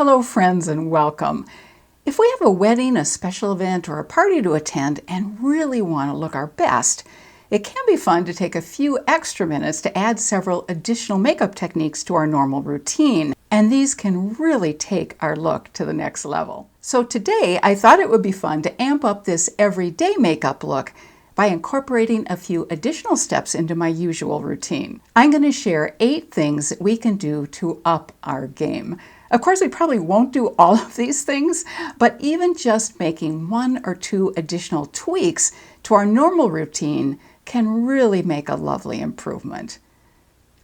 Hello friends and welcome. If we have a wedding, a special event, or a party to attend and really want to look our best, it can be fun to take a few extra minutes to add several additional makeup techniques to our normal routine. And these can really take our look to the next level. So today I thought it would be fun to amp up this everyday makeup look by incorporating a few additional steps into my usual routine. I'm going to share 8 things that we can do to up our game. Of course, we probably won't do all of these things, but even just making 1 or 2 additional tweaks to our normal routine can really make a lovely improvement.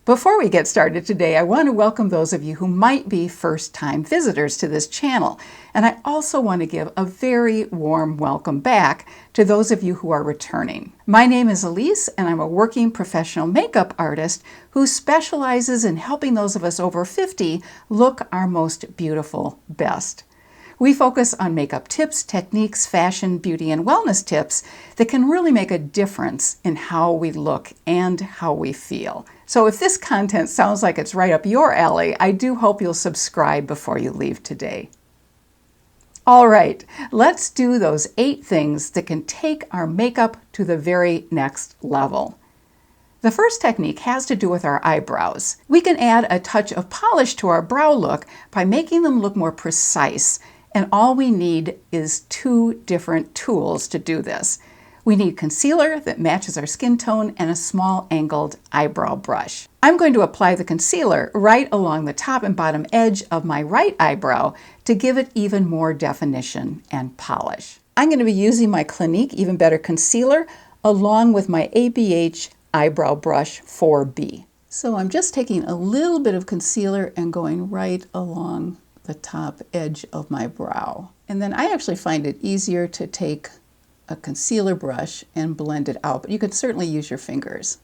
Before we get started today, I want to welcome those of you who might be first-time visitors to this channel. And I also want to give a very warm welcome back to those of you who are returning. My name is Elise, and I'm a working professional makeup artist who specializes in helping those of us over 50 look our most beautiful best. We focus on makeup tips, techniques, fashion, beauty, and wellness tips that can really make a difference in how we look and how we feel. So if this content sounds like it's right up your alley, I do hope you'll subscribe before you leave today. All right, let's do those 8 things that can take our makeup to the very next level. The first technique has to do with our eyebrows. We can add a touch of polish to our brow look by making them look more precise. And all we need is 2 different tools to do this. We need concealer that matches our skin tone and a small angled eyebrow brush. I'm going to apply the concealer right along the top and bottom edge of my right eyebrow to give it even more definition and polish. I'm going to be using my Clinique Even Better Concealer along with my ABH Eyebrow Brush 4B. So I'm just taking a little bit of concealer and going right along the top edge of my brow. And then I actually find it easier to take a concealer brush and blend it out, but you could certainly use your fingers.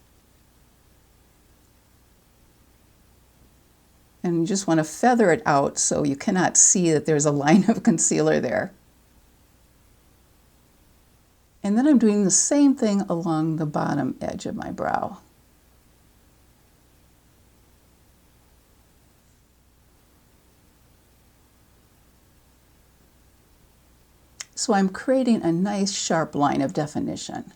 And you just want to feather it out so you cannot see that there's a line of concealer there. And then I'm doing the same thing along the bottom edge of my brow. So I'm creating a nice sharp line of definition.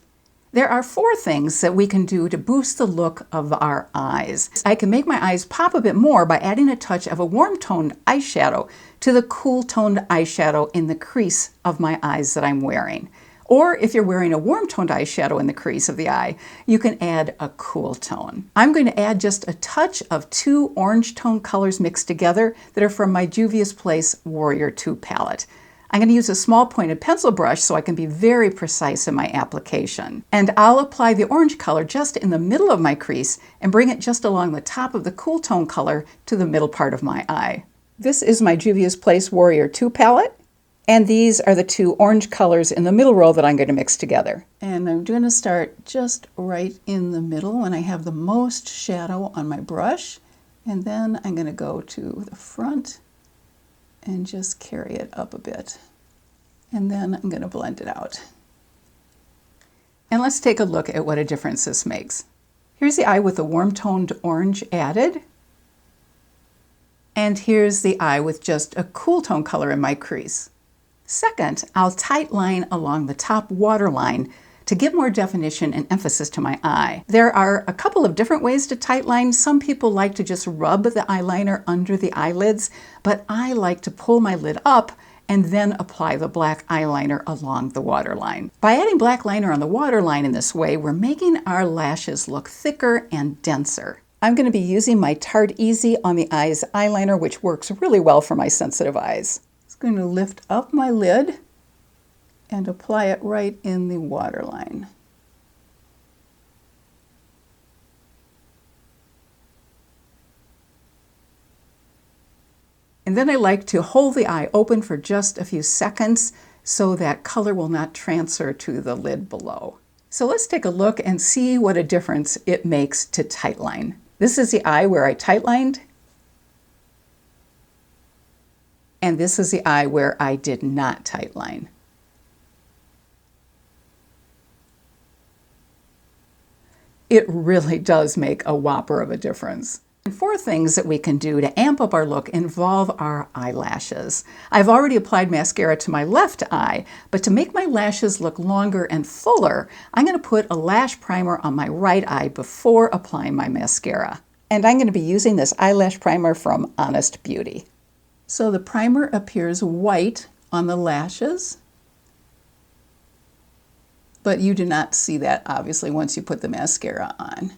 There are 4 things that we can do to boost the look of our eyes. I can make my eyes pop a bit more by adding a touch of a warm toned eyeshadow to the cool toned eyeshadow in the crease of my eyes that I'm wearing. Or if you're wearing a warm toned eyeshadow in the crease of the eye, you can add a cool tone. I'm going to add just a touch of 2 orange tone colors mixed together that are from my Juvia's Place Warrior 2 palette. I'm going to use a small pointed pencil brush so I can be very precise in my application. And I'll apply the orange color just in the middle of my crease and bring it just along the top of the cool tone color to the middle part of my eye. This is my Juvia's Place Warrior 2 palette, and these are the 2 orange colors in the middle row that I'm going to mix together. And I'm going to start just right in the middle when I have the most shadow on my brush, and then I'm going to go to the front and just carry it up a bit. And then I'm going to blend it out. And let's take a look at what a difference this makes. Here's the eye with the warm toned orange added. And here's the eye with just a cool tone color in my crease. Second, I'll tight line along the top waterline to give more definition and emphasis to my eye. There are a couple of different ways to tightline. Some people like to just rub the eyeliner under the eyelids, but I like to pull my lid up and then apply the black eyeliner along the waterline. By adding black liner on the waterline in this way, we're making our lashes look thicker and denser. I'm going to be using my Tarte Easy on the Eyes eyeliner, which works really well for my sensitive eyes. I'm going to lift up my lid and apply it right in the waterline. And then I like to hold the eye open for just a few seconds so that color will not transfer to the lid below. So let's take a look and see what a difference it makes to tightline. This is the eye where I tightlined, and this is the eye where I did not tightline. It really does make a whopper of a difference. Four things that we can do to amp up our look involve our eyelashes. I've already applied mascara to my left eye, but to make my lashes look longer and fuller, I'm going to put a lash primer on my right eye before applying my mascara. And I'm going to be using this eyelash primer from Honest Beauty. So the primer appears white on the lashes, but you do not see that obviously once you put the mascara on.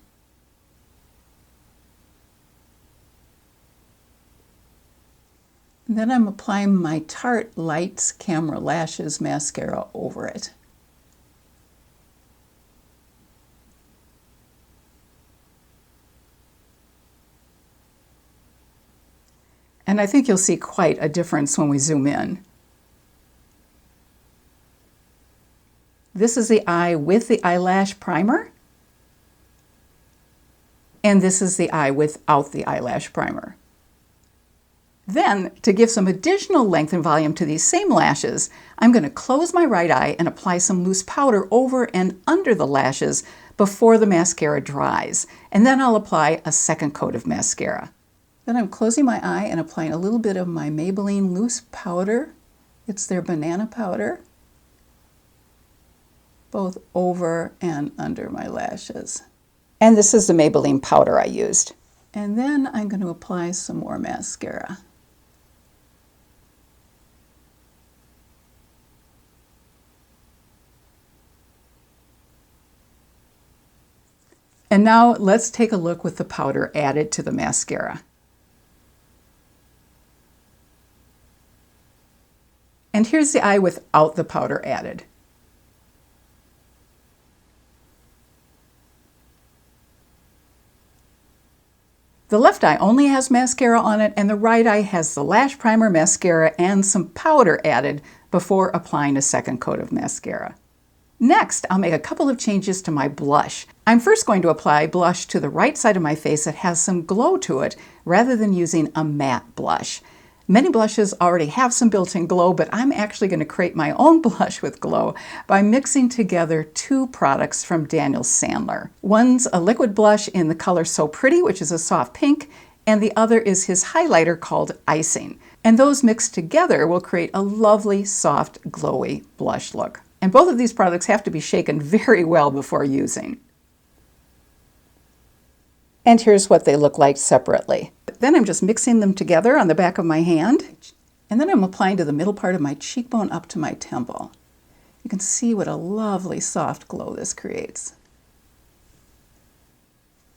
Then I'm applying my Tarte Lights Camera Lashes mascara over it. And I think you'll see quite a difference when we zoom in. This is the eye with the eyelash primer. And this is the eye without the eyelash primer. Then, to give some additional length and volume to these same lashes, I'm going to close my right eye and apply some loose powder over and under the lashes before the mascara dries. And then I'll apply a second coat of mascara. Then I'm closing my eye and applying a little bit of my Maybelline loose powder. It's their banana powder, both over and under my lashes. And this is the Maybelline powder I used. And then I'm going to apply some more mascara. And now let's take a look with the powder added to the mascara. And here's the eye without the powder added. The left eye only has mascara on it, and the right eye has the lash primer, mascara, and some powder added before applying a second coat of mascara. Next, I'll make a couple of changes to my blush. I'm first going to apply blush to the right side of my face that has some glow to it, rather than using a matte blush. Many blushes already have some built-in glow, but I'm actually going to create my own blush with glow by mixing together two products from Daniel Sandler. One's a liquid blush in the color So Pretty, which is a soft pink, and the other is his highlighter called Icing. And those mixed together will create a lovely, soft, glowy blush look. And both of these products have to be shaken very well before using. And here's what they look like separately. Then I'm just mixing them together on the back of my hand. And then I'm applying to the middle part of my cheekbone up to my temple. You can see what a lovely soft glow this creates.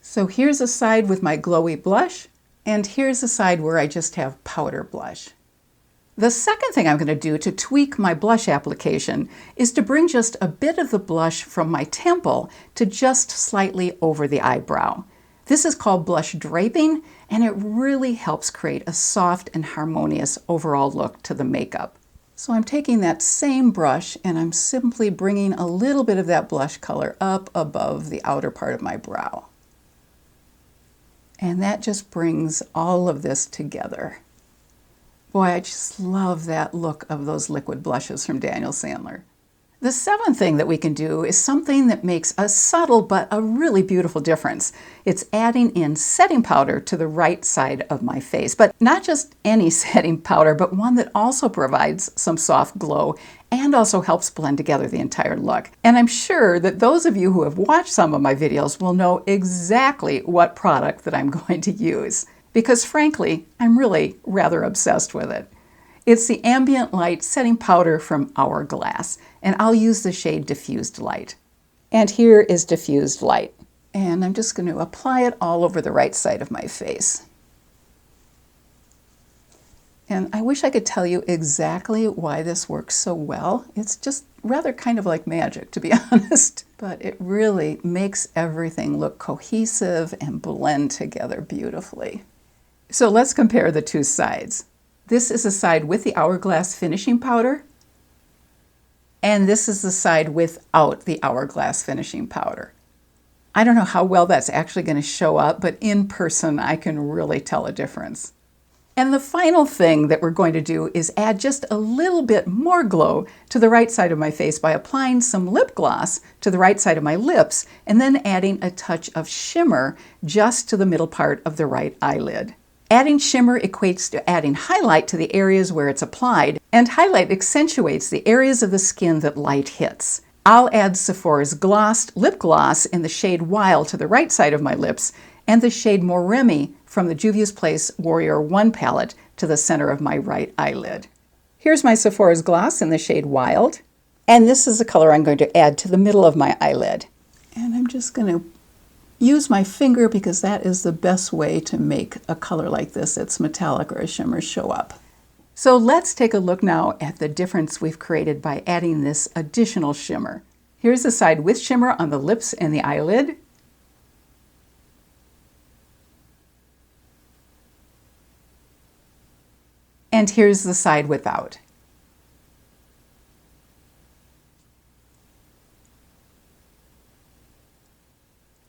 So here's a side with my glowy blush, and here's a side where I just have powder blush. The second thing I'm going to do to tweak my blush application is to bring just a bit of the blush from my temple to just slightly over the eyebrow. This is called blush draping, and it really helps create a soft and harmonious overall look to the makeup. So I'm taking that same brush and I'm simply bringing a little bit of that blush color up above the outer part of my brow. And that just brings all of this together. Boy, I just love that look of those liquid blushes from Daniel Sandler. The seventh thing that we can do is something that makes a subtle but a really beautiful difference. It's adding in setting powder to the right side of my face, but not just any setting powder, but one that also provides some soft glow and also helps blend together the entire look. And I'm sure that those of you who have watched some of my videos will know exactly what product that I'm going to use, because frankly, I'm really rather obsessed with it. It's the Ambient Light Setting Powder from Hourglass, and I'll use the shade Diffused Light. And here is Diffused Light. And I'm just going to apply it all over the right side of my face. And I wish I could tell you exactly why this works so well. It's just rather kind of like magic, to be honest. But it really makes everything look cohesive and blend together beautifully. So let's compare the two sides. This is the side with the Hourglass finishing powder, and this is the side without the Hourglass finishing powder. I don't know how well that's actually going to show up, but in person I can really tell a difference. And the final thing that we're going to do is add just a little bit more glow to the right side of my face by applying some lip gloss to the right side of my lips and then adding a touch of shimmer just to the middle part of the right eyelid. Adding shimmer equates to adding highlight to the areas where it's applied, and highlight accentuates the areas of the skin that light hits. I'll add Sephora's glossed lip gloss in the shade Wild to the right side of my lips and the shade More Remy from the Juvia's Place Warrior 1 palette to the center of my right eyelid. Here's my Sephora's gloss in the shade Wild, and this is the color I'm going to add to the middle of my eyelid. And I'm just going to use my finger because that is the best way to make a color like this that's metallic or a shimmer show up. So let's take a look now at the difference we've created by adding this additional shimmer. Here's the side with shimmer on the lips and the eyelid. And here's the side without.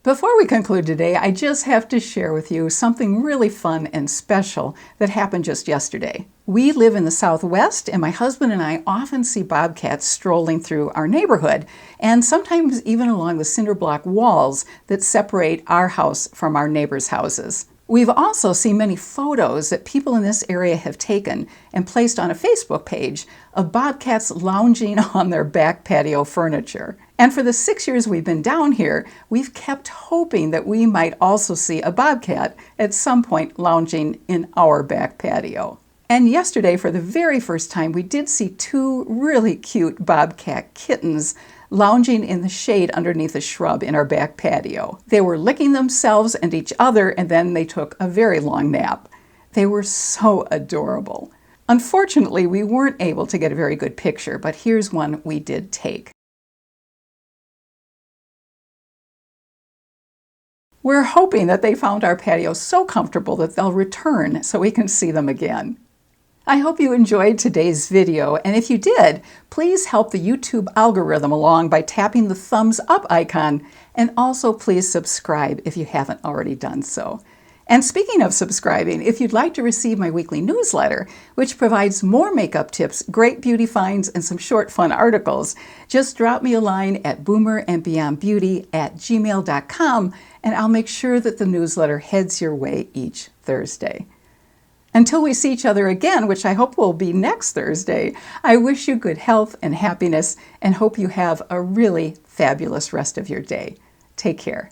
Before we conclude today, I just have to share with you something really fun and special that happened just yesterday. We live in the Southwest, and my husband and I often see bobcats strolling through our neighborhood, and sometimes even along the cinder block walls that separate our house from our neighbors' houses. We've also seen many photos that people in this area have taken and placed on a Facebook page of bobcats lounging on their back patio furniture. And for the 6 years we've been down here, we've kept hoping that we might also see a bobcat at some point lounging in our back patio. And yesterday, for the very first time, we did see two really cute bobcat kittens lounging in the shade underneath a shrub in our back patio. They were licking themselves and each other, and then they took a very long nap. They were so adorable. Unfortunately, we weren't able to get a very good picture, but here's one we did take. We're hoping that they found our patio so comfortable that they'll return so we can see them again. I hope you enjoyed today's video, and if you did, please help the YouTube algorithm along by tapping the thumbs up icon, and also please subscribe if you haven't already done so. And speaking of subscribing, if you'd like to receive my weekly newsletter, which provides more makeup tips, great beauty finds, and some short fun articles, just drop me a line at boomerandbeyondbeauty@gmail.com, and I'll make sure that the newsletter heads your way each Thursday. Until we see each other again, which I hope will be next Thursday, I wish you good health and happiness and hope you have a really fabulous rest of your day. Take care.